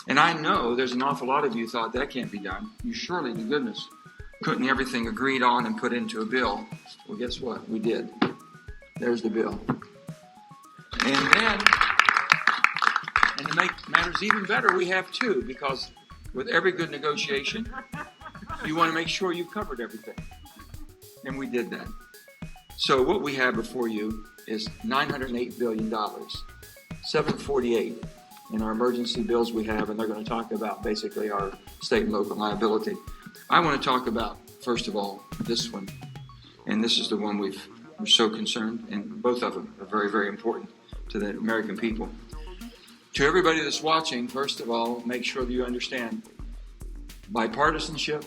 And I know there's an awful lot of you thought that can't be done. You surely, to goodness, couldn't everything agreed on and put into a bill. Well, guess what? We did. There's the bill. And then, and to make matters even better, we have two, because with every good negotiation, you want to make sure you've covered everything. And we did that. So what we have before you is $908 billion, $748 in our emergency bills we have, and they're going to talk about basically our state and local liability. I want to talk about, first of all, this one. And this is the one we're so concerned, and both of them are very, very important to the American people. To everybody that's watching, first of all, make sure that you understand bipartisanship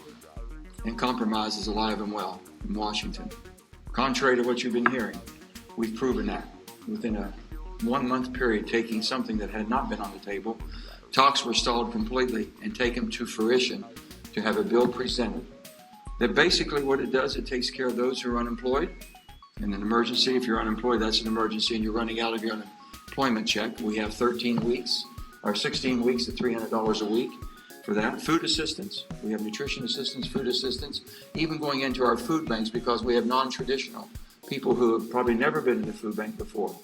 and compromise is alive and well in Washington. Contrary to what you've been hearing, we've proven that within a 1 month period, taking something that had not been on the table. Talks were stalled completely and taken to fruition to have a bill presented. That basically what it does, it takes care of those who are unemployed. In an emergency, if you're unemployed, that's an emergency and you're running out of your unemployment check. We have 13 weeks or 16 weeks at $300 a week for that. Food assistance, we have nutrition assistance, food assistance, even going into our food banks, because we have non-traditional people who have probably never been in a food bank before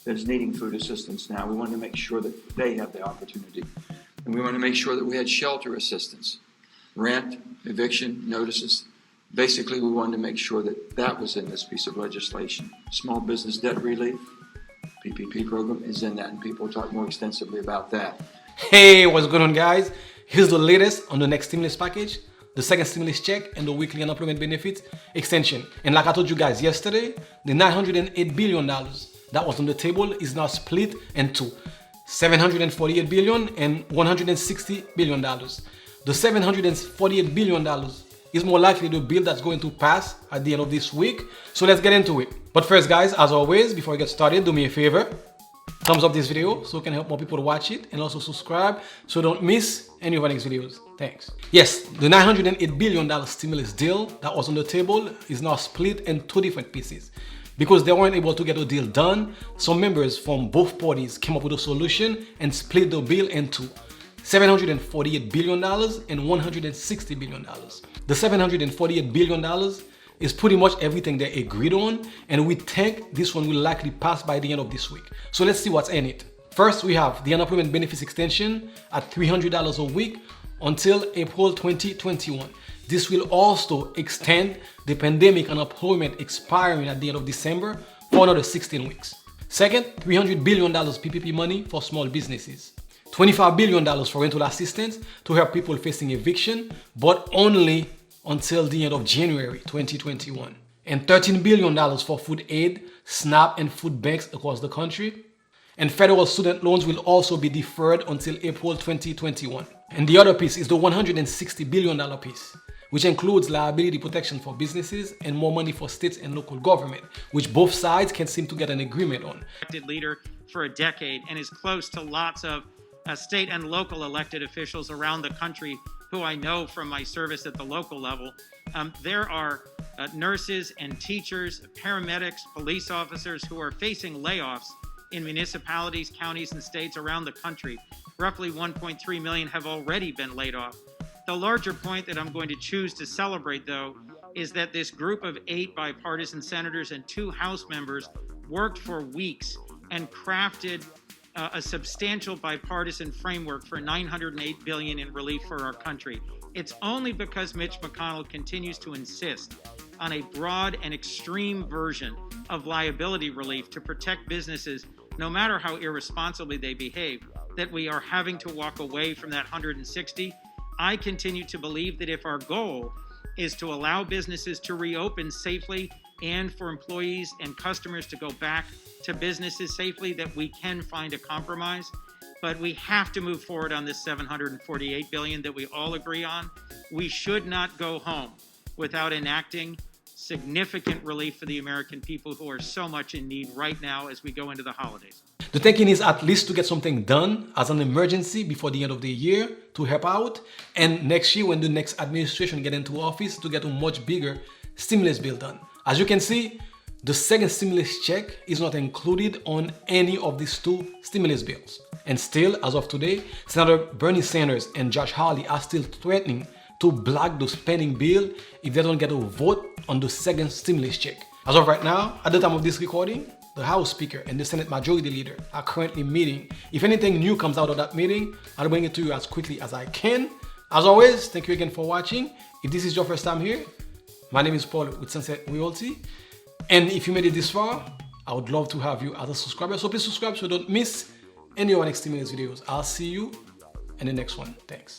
that is needing food assistance now. We want to make sure that they have the opportunity. And we want to make sure that we had shelter assistance, rent, eviction notices. Basically, we wanted to make sure that that was in this piece of legislation. Small business debt relief, PPP program is in that, and people will talk more extensively about that. Hey, what's going on, guys? Here's the latest on the next stimulus package, the second stimulus check, and the weekly unemployment benefits extension. And like I told you guys yesterday, the $908 billion that was on the table is now split into $748 billion and $160 billion. The $748 billion is more likely the bill that's going to pass at the end of this week. So let's get into it. But first, guys, as always, before we get started, do me a favor. Thumbs up this video so it can help more people to watch it, and also subscribe so don't miss any of our next videos. Thanks. Yes, the $908 billion stimulus deal that was on the table is now split in two different pieces. Because they weren't able to get a deal done, some members from both parties came up with a solution and split the bill into $748 billion and $160 billion. The $748 billion is pretty much everything they agreed on, and we think this one will likely pass by the end of this week. So let's see what's in it. First, we have the unemployment benefits extension at $300 a week until April 2021. This will also extend the pandemic unemployment expiring at the end of December for another 16 weeks. Second, $300 billion PPP money for small businesses. $25 billion for rental assistance to help people facing eviction, but only until the end of January 2021. And $13 billion for food aid, SNAP, and food banks across the country. And federal student loans will also be deferred until April 2021. And the other piece is the $160 billion piece, which includes liability protection for businesses and more money for states and local government, which both sides can seem to get an agreement on. Leader for a decade and is close to lots of state and local elected officials around the country who I know from my service at the local level. There are nurses and teachers, paramedics, police officers who are facing layoffs in municipalities, counties, and states around the country. Roughly 1.3 million have already been laid off. The larger point that I'm going to choose to celebrate, though, is that this group of 8 bipartisan senators and 2 House members worked for weeks and crafted a substantial bipartisan framework for $908 billion in relief for our country. It's only because Mitch McConnell continues to insist on a broad and extreme version of liability relief to protect businesses, no matter how irresponsibly they behave, that we are having to walk away from that 160. I continue to believe that if our goal is to allow businesses to reopen safely and for employees and customers to go back to businesses safely, that we can find a compromise. But we have to move forward on this $748 billion that we all agree on. We should not go home without enacting significant relief for the American people who are so much in need right now as we go into the holidays. The thinking is at least to get something done as an emergency before the end of the year to help out, and next year when the next administration get into office to get a much bigger stimulus bill done. As you can see, the second stimulus check is not included on any of these two stimulus bills. And still, as of today, Senator Bernie Sanders and Josh Hawley are still threatening to block the spending bill if they don't get a vote on the second stimulus check. As of right now, at the time of this recording, the House Speaker and the Senate Majority Leader are currently meeting. If anything new comes out of that meeting, I'll bring it to you as quickly as I can. As always, thank you again for watching. If this is your first time here, my name is Paul with Sunset Realty. And if you made it this far, I would love to have you as a subscriber. So please subscribe so you don't miss any of our next stimulus videos. I'll see you in the next one. Thanks.